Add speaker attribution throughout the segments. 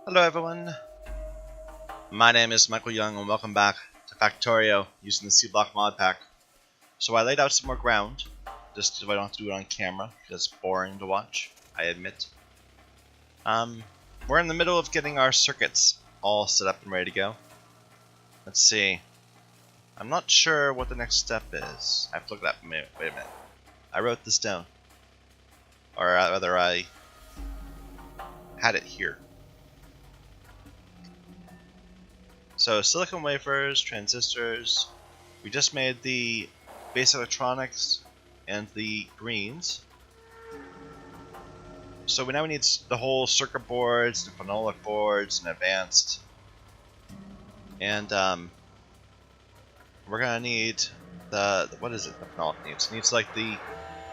Speaker 1: Hello everyone, my name is Michael Young and welcome back to Factorio using the C-Block mod pack. So I laid out some more ground, just so I don't have to do it on camera, because it's boring to watch, I admit. We're in the middle of getting our circuits all set up and ready to go. Let's see, I'm not sure what the next step is. I have to look it up. Wait a minute, I wrote this down. Or rather, I had it here. So silicon wafers, transistors, we just made the basic electronics and the greens. So now we need the whole circuit boards, the phenolic boards, and advanced. And we're gonna need what is it the phenolic needs? It needs like the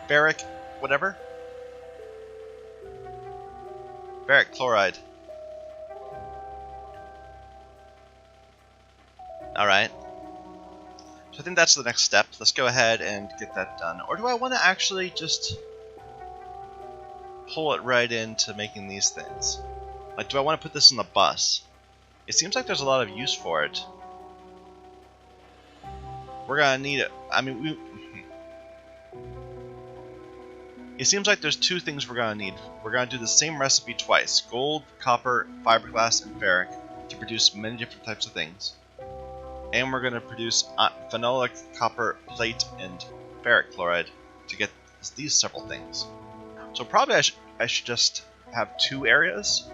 Speaker 1: ferric, whatever? Ferric chloride. Alright. So I think that's the next step. Let's go ahead and get that done. Or do I want to actually just pull it right into making these things? Like, do I want to put this in the bus? It seems like there's a lot of use for it. We're gonna need it. I mean, it seems like there's two things we're gonna need. We're gonna do the same recipe twice: gold, copper, fiberglass, and ferric to produce many different types of things. And we're gonna produce phenolic, copper, plate, and ferric chloride to get these several things. So probably I should just have two areas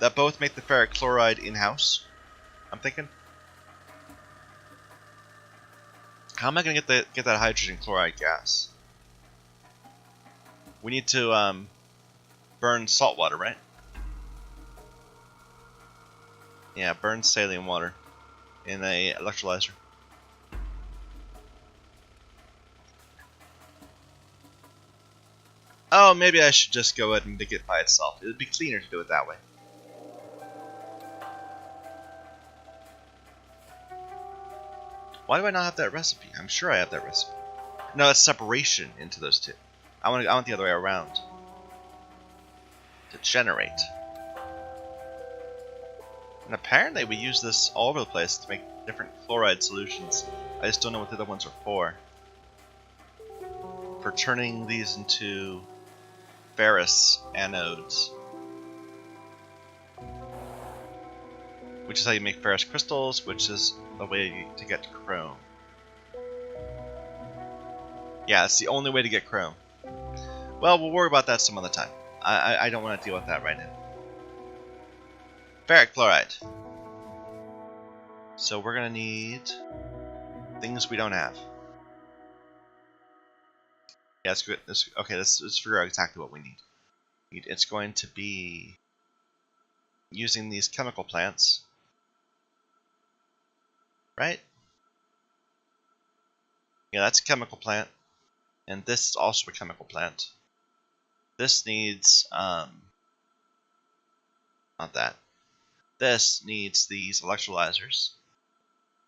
Speaker 1: that both make the ferric chloride in-house. I'm thinking. How am I gonna get that hydrogen chloride gas? We need to burn salt water, right? Yeah, burn saline water in a electrolyzer. Oh, maybe I should just go ahead and make it by itself. It would be cleaner to do it that way. Why do I not have that recipe? I'm sure I have that recipe. No, it's separation into those two. I want the other way around. To generate. And apparently we use this all over the place to make different chloride solutions. I just don't know what the other ones are for. For turning these into ferrous anodes. Which is how you make ferrous crystals, which is the way to get chrome. Yeah, it's the only way to get chrome. Well, we'll worry about that some other time. I don't want to deal with that right now. Ferric chloride. So we're gonna need things we don't have. Yeah, that's good. Okay, let's figure out exactly what we need. It's going to be using these chemical plants, right? Yeah, that's a chemical plant, and this is also a chemical plant. This needs not that. This needs these electrolyzers.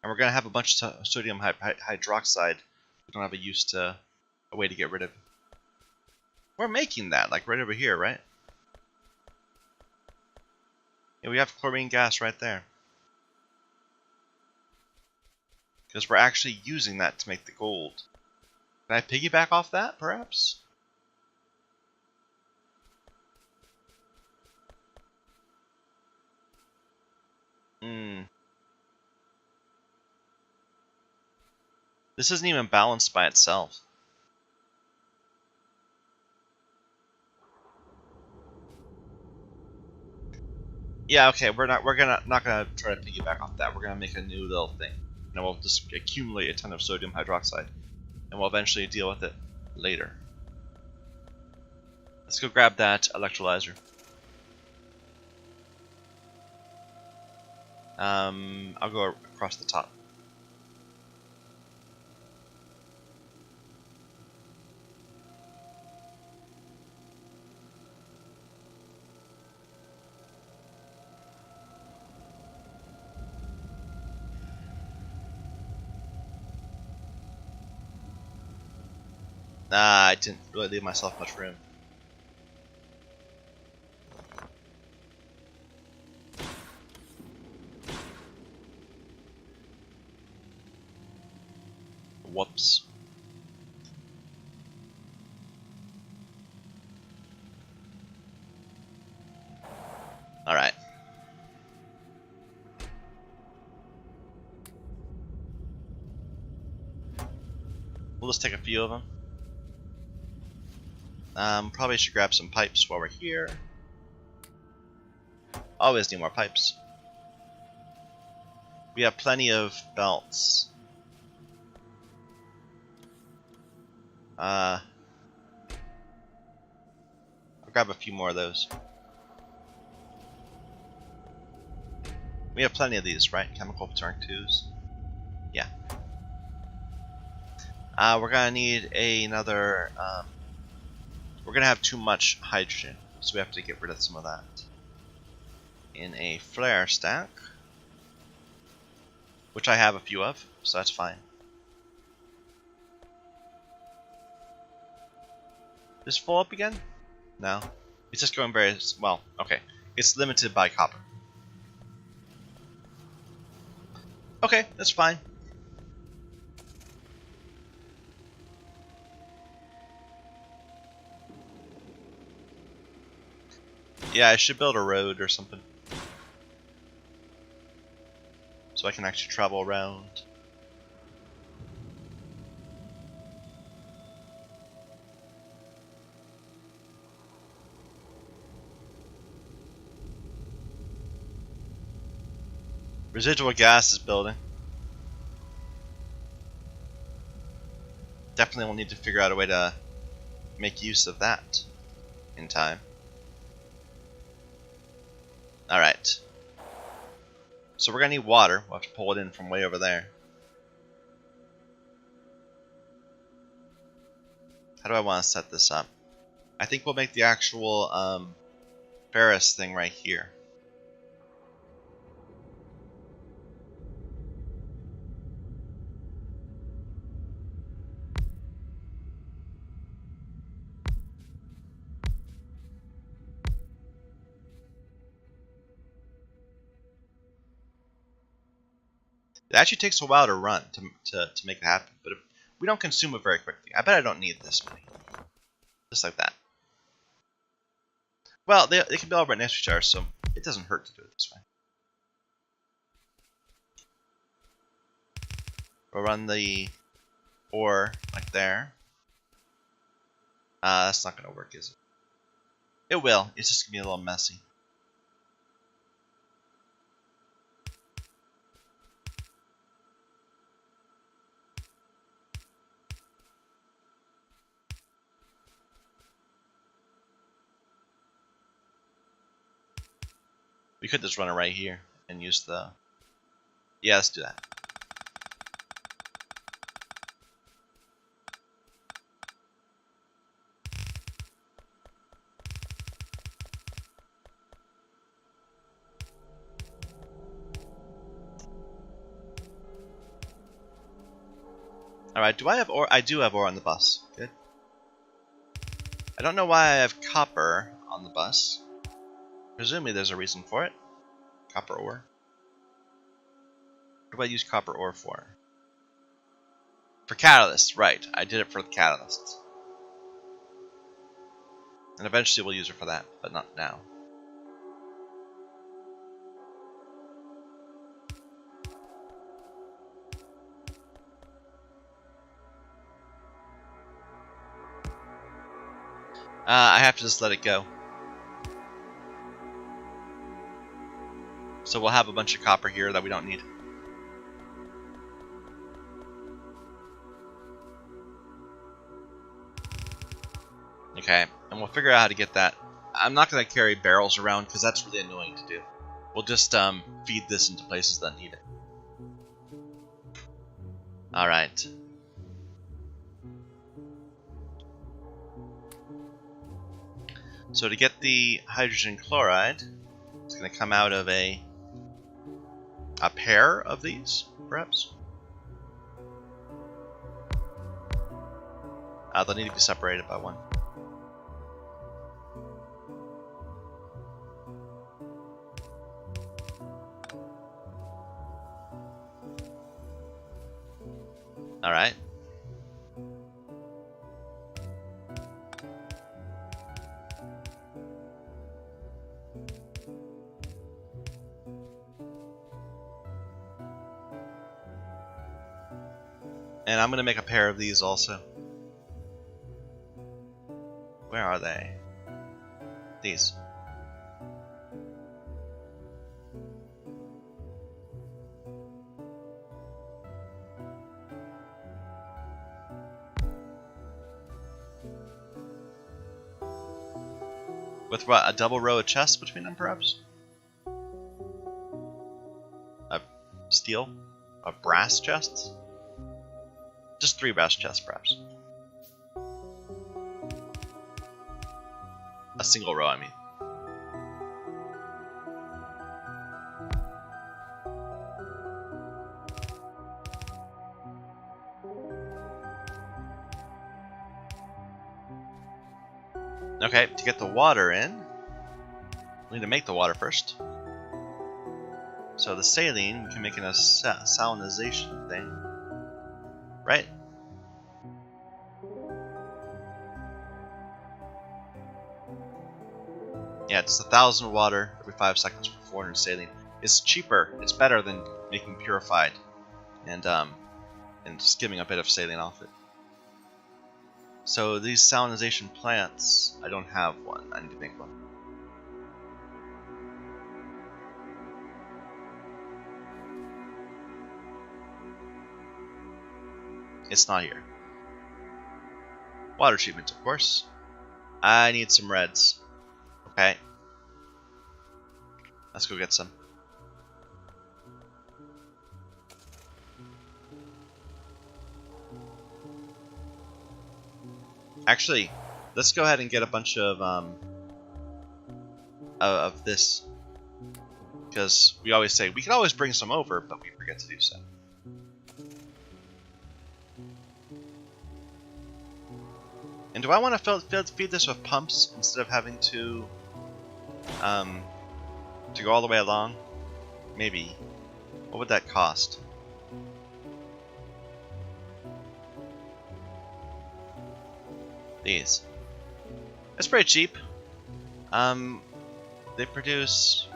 Speaker 1: And we're going to have a bunch of sodium hydroxide we don't have a way to get rid of. We're making that, like right over here, right? Yeah, we have chlorine gas right there. Because we're actually using that to make the gold. Can I piggyback off that, perhaps? This isn't even balanced by itself. Yeah, okay, we're not gonna try to piggyback off that. We're gonna make a new little thing. And we'll just accumulate a ton of sodium hydroxide. And we'll eventually deal with it later. Let's go grab that electrolyzer. I'll go across the top. Nah, I didn't really leave myself much room. Whoops. Alright. We'll just take a few of them. Probably should grab some pipes while we're here. Always need more pipes. We have plenty of belts. I'll grab a few more of those. We have plenty of these, right? Chemical turn 2s. Yeah. We're gonna need another. We're gonna have too much hydrogen, so we have to get rid of some of that. In a flare stack, which I have a few of, so that's fine. Is full up again? No. It's just going very well. Okay. It's limited by copper. Okay, that's fine. Yeah, I should build a road or something, so I can actually travel around. Residual gas is building. Definitely will need to figure out a way to make use of that in time. Alright. So we're gonna need water. We'll have to pull it in from way over there. How do I want to set this up? I think we'll make the actual Ferris thing right here. It actually takes a while to run to make it happen, but if we don't consume it very quickly. I bet I don't need this many. Just like that. Well, they can be all right next to each other, so it doesn't hurt to do it this way. We'll run the ore like there. That's not going to work, is it? It will. It's just going to be a little messy. We could just run it right here and use the... Yeah, let's do that. Alright, do I have ore? I do have ore on the bus. Good. I don't know why I have copper on the bus. Presumably there's a reason for it. Copper ore. What do I use copper ore for? For catalysts, right. I did it for the catalysts. And eventually we'll use it for that, but not now. I have to just let it go. So we'll have a bunch of copper here that we don't need. Okay, and we'll figure out how to get that. I'm not going to carry barrels around because that's really annoying to do. We'll just feed this into places that need it. Alright. So to get the hydrogen chloride, it's going to come out of a pair of these, perhaps? They'll need to be separated by one. Alright. And I'm going to make a pair of these also. Where are they? These. With what? A double row of chests between them, perhaps? A steel? A brass chests? Just 3 brass chests, perhaps. A single row, I mean. Okay, to get the water in, we need to make the water first. So the saline, we can make in a salinization thing. Right? Yeah, it's 1,000 water every 5 seconds for 400 saline. It's cheaper. It's better than making purified and skimming a bit of saline off it. So these salinization plants, I don't have one. I need to make one. It's not here. Water treatment, of course. I need some reds. Okay. Let's go get some. Actually, let's go ahead and get a bunch of this, because we always say we can always bring some over, but we forget to do so. And do I want to feed this with pumps instead of having to go all the way along? Maybe. What would that cost? These. It's pretty cheap. They produce.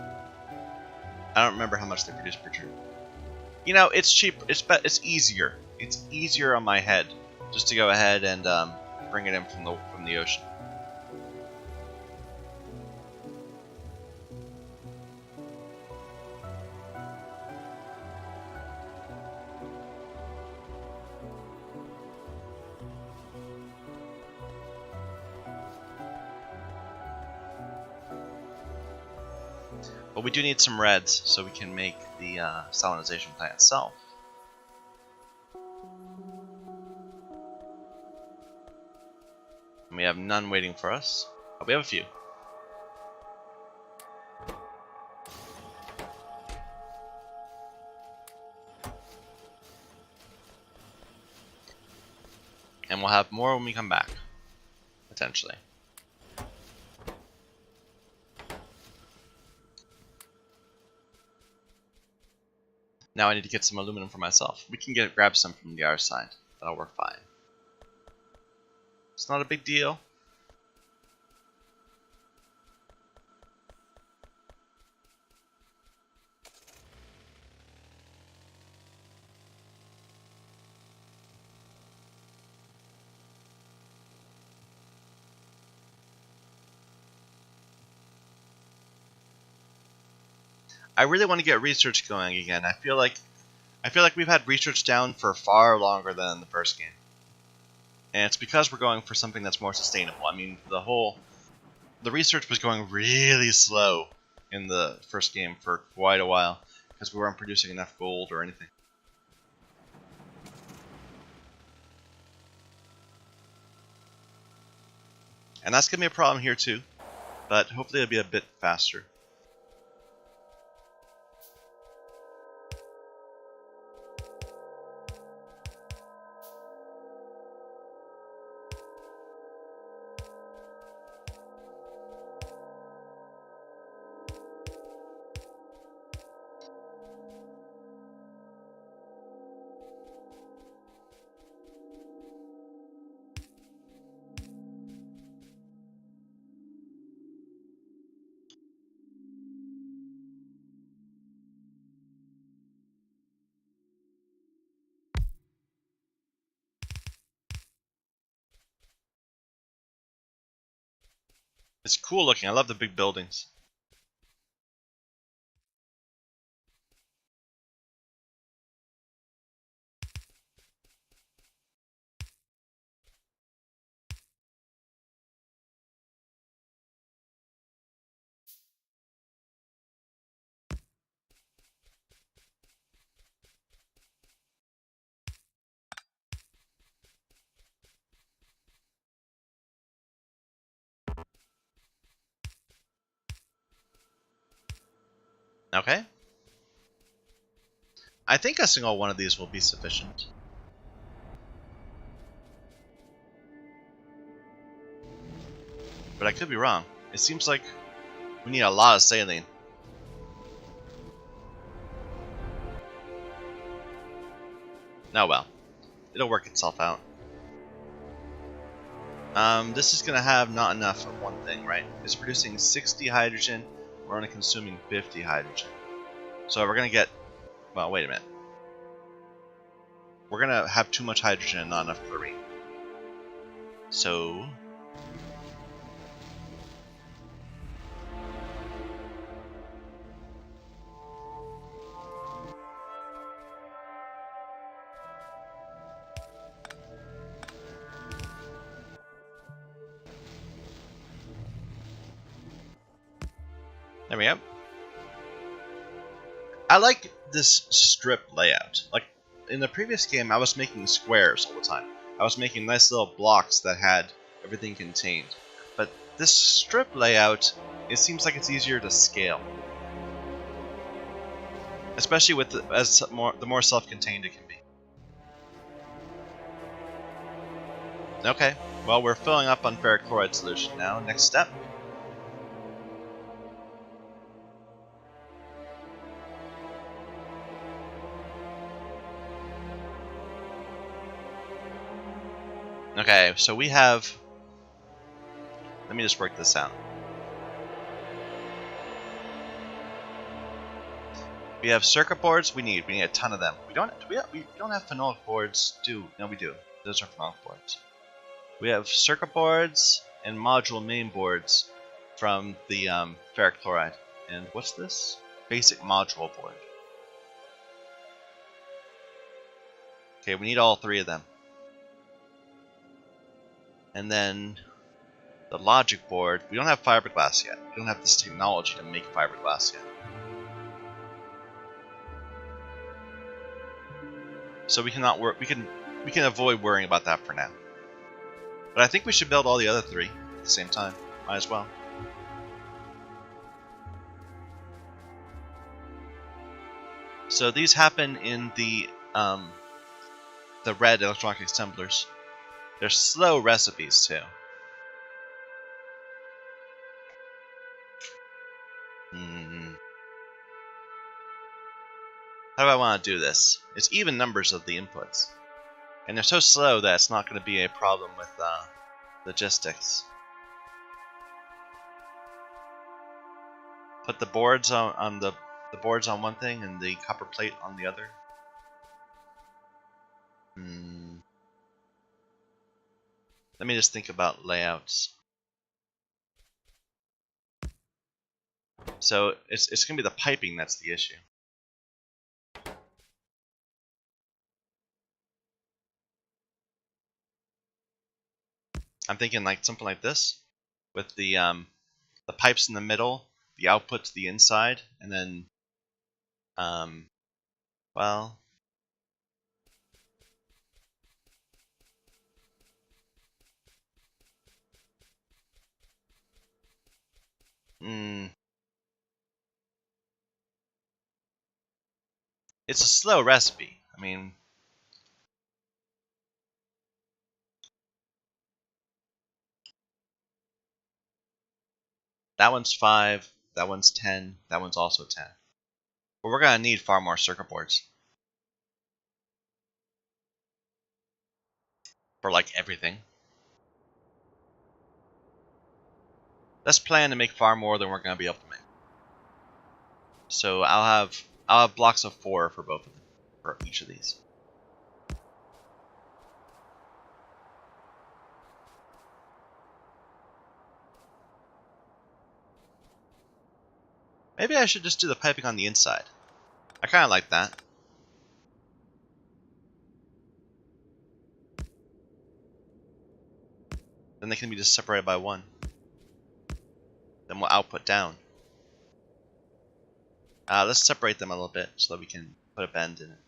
Speaker 1: I don't remember how much they produce per turn. You know, it's cheap. It's easier. It's easier on my head just to go ahead and bring it in from the ocean. But we do need some reds so we can make the salinization plant itself. And we have none waiting for us. Oh, we have a few. And we'll have more when we come back, potentially. Now I need to get some aluminum for myself. We can grab some from the other side. That'll work fine. It's not a big deal. I really want to get research going again. I feel like we've had research down for far longer than in the first game. And it's because we're going for something that's more sustainable. I mean, the research was going really slow in the first game for quite a while because we weren't producing enough gold or anything. And that's going to be a problem here too, but hopefully it'll be a bit faster. It's cool looking. I love the big buildings. Okay. I think a single one of these will be sufficient. But I could be wrong. It seems like we need a lot of saline. Oh well. It'll work itself out. This is gonna have not enough of one thing, right? It's producing 60 hydrogen. We're only consuming 50 hydrogen. So we're gonna get... Well, wait a minute. We're gonna have too much hydrogen and not enough chlorine. So... there we go. I like this strip layout. Like, in the previous game, I was making squares all the time. I was making nice little blocks that had everything contained. But this strip layout, it seems like it's easier to scale. Especially with the more self-contained it can be. Okay, well, we're filling up on ferric chloride solution now. Next step. Okay, so we have... Let me just work this out. We have circuit boards. We need a ton of them. We don't have phenolic boards. No, we do. Those are phenolic boards. We have circuit boards and module main boards from the ferric chloride. And what's this? Basic module board. Okay, we need all three of them. And then the logic board. We don't have fiberglass yet. We don't have this technology to make fiberglass yet. So we cannot work. We can avoid worrying about that for now. But I think we should build all the other three at the same time. Might as well. So these happen in the red electronic assemblers. They're slow recipes too. How do I want to do this? It's even numbers of the inputs. And they're so slow that it's not going to be a problem with logistics. Put the boards on the boards on one thing and the copper plate on the other. Let me just think about layouts. So it's going to be the piping that's the issue. I'm thinking like something like this, with the pipes in the middle, the output to the inside, and then well, it's a slow recipe. I mean, that one's 5, that one's 10, that one's also 10. But we're gonna need far more circuit boards for like everything. Let's plan to make far more than we're gonna be able to make. So I'll have blocks of 4 for both of them, for each of these. Maybe I should just do the piping on the inside. I kind of like that. Then they can be just separated by one. Then we'll output down. Let's separate them a little bit so that we can put a bend in it.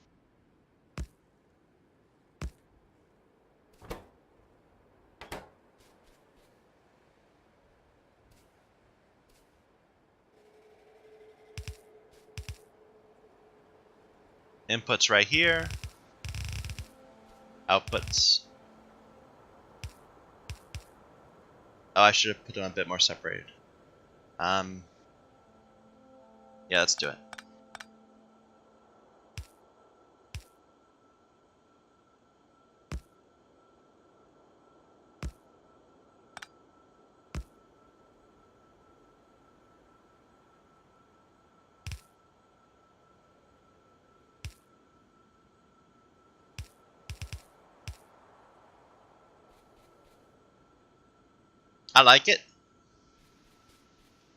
Speaker 1: Inputs right here. Outputs. Oh, I should have put them a bit more separated. Yeah, let's do it. I like it.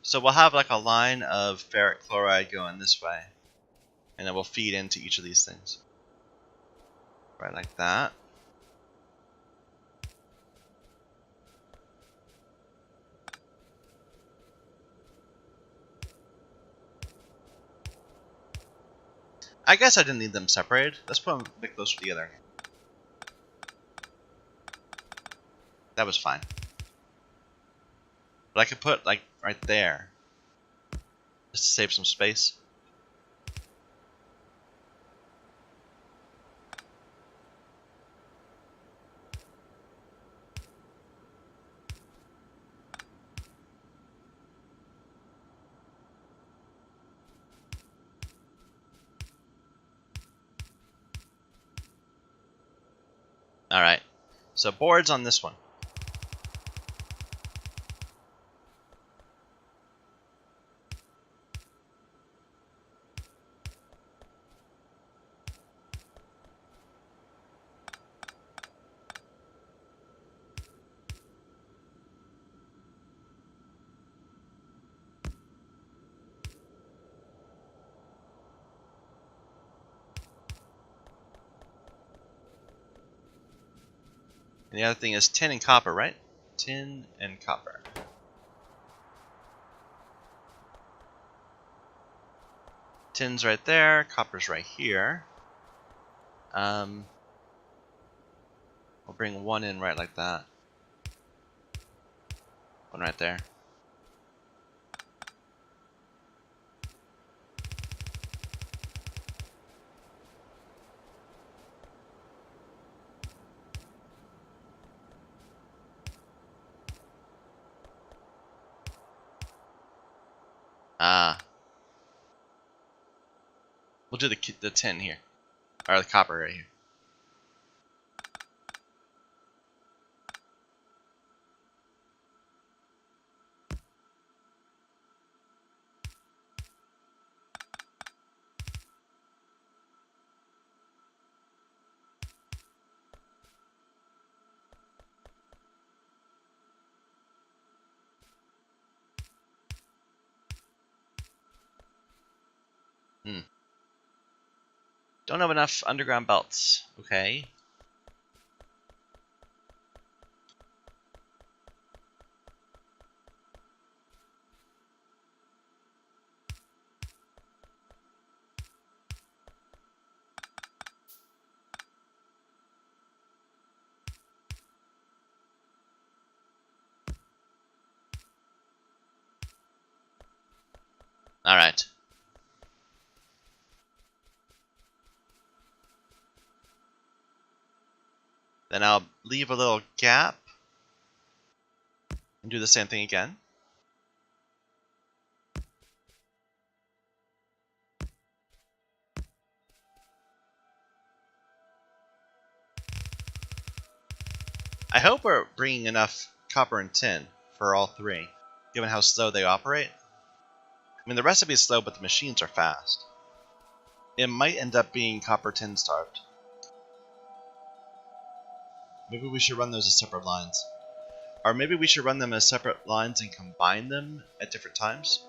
Speaker 1: So we'll have like a line of ferric chloride going this way. And then we'll feed into each of these things. Right like that. I guess I didn't need them separated. Let's put them a bit closer together. That was fine. But I could put like right there. Just to save some space. Alright. So boards on this one. And the other thing is tin and copper, right? Tin and copper. Tin's right there, copper's right here. We'll bring one in right like that. One right there. We'll do the tin here, or the copper right here. Don't have enough underground belts. Okay. Alright. Then I'll leave a little gap and do the same thing again. I hope we're bringing enough copper and tin for all three, given how slow they operate. I mean, the recipe is slow, but the machines are fast. It might end up being copper tin starved. Maybe we should run those as separate lines. Or maybe we should run them as separate lines and combine them at different times.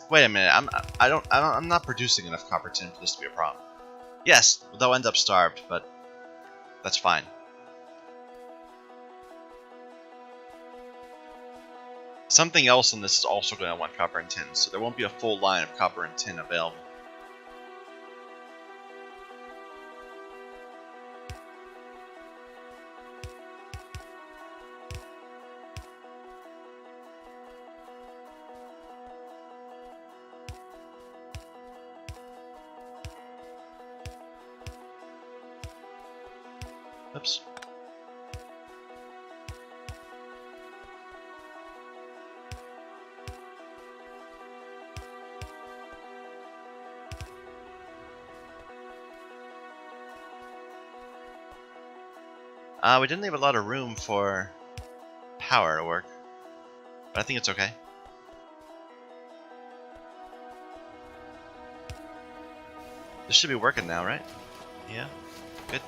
Speaker 1: Wait a minute. I'm not producing enough copper tin for this to be a problem. Yes, they'll end up starved, but that's fine. Something else in this is also going to want copper and tin, so there won't be a full line of copper and tin available. Oops. We didn't leave a lot of room for power to work, but I think it's okay. This should be working now, right? Yeah, good.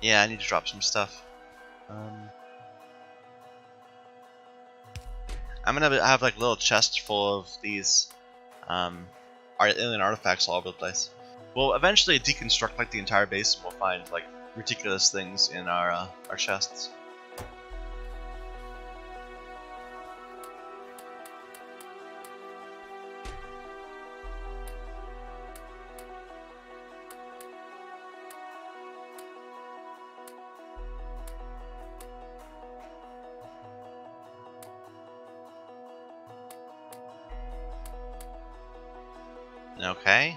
Speaker 1: Yeah, I need to drop some stuff. I'm gonna have like little chests full of these alien artifacts all over the place. We'll eventually deconstruct like the entire base, and we'll find like ridiculous things in our chests. Okay.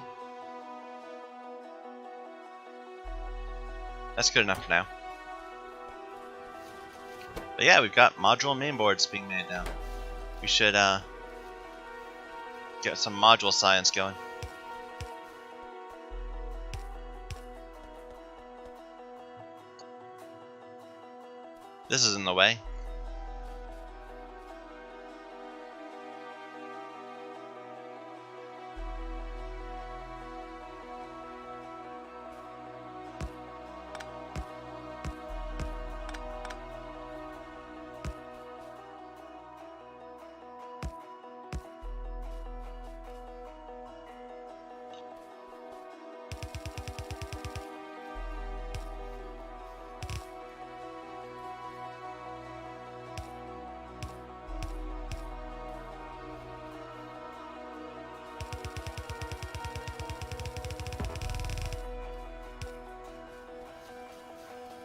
Speaker 1: That's good enough for now. But yeah, we've got module mainboards being made now. We should get some module science going. This is in the way.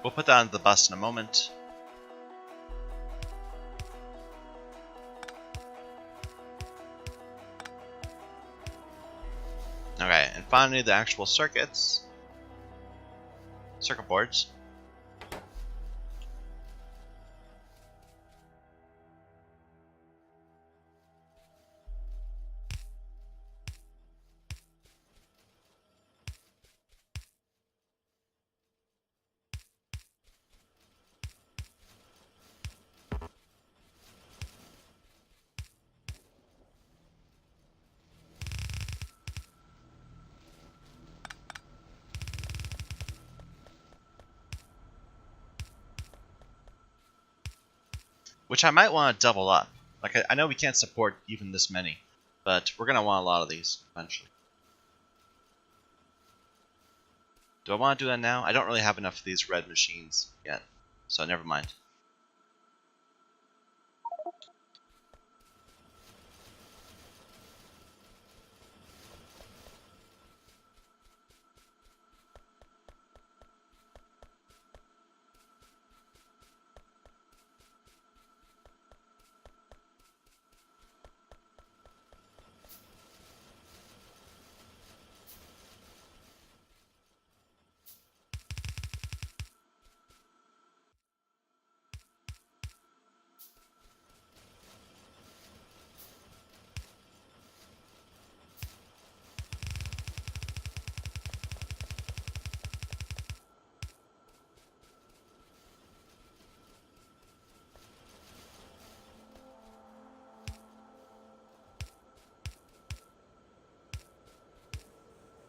Speaker 1: We'll put that on the bus in a moment. Okay, and finally the actual circuit boards. Which I might want to double up. Like, I know we can't support even this many, but we're going to want a lot of these eventually. Do I want to do that now? I don't really have enough of these red machines yet, so never mind.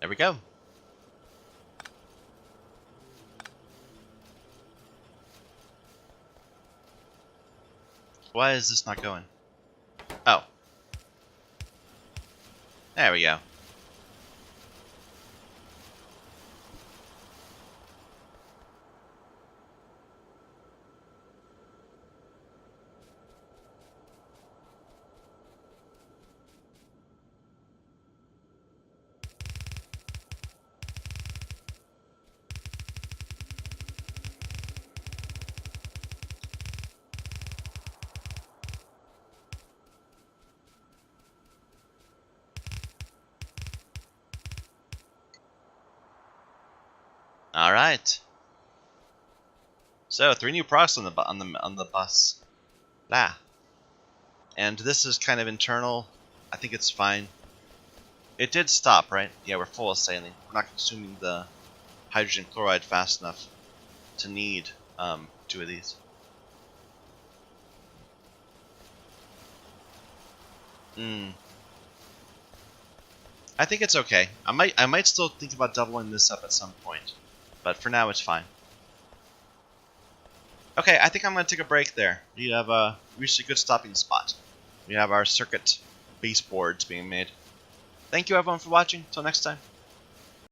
Speaker 1: There we go. Why is this not going? Oh. There we go. All right. So 3 new products on the bus. Ah. And this is kind of internal. I think it's fine. It did stop, right? Yeah, we're full of saline. We're not consuming the hydrogen chloride fast enough to need 2 of these. I think it's okay. I might still think about doubling this up at some point, but for now it's fine. Okay, I think I'm gonna take a break there. We have reached a good stopping spot. We have our circuit baseboards being made. Thank you everyone for watching. Till next time.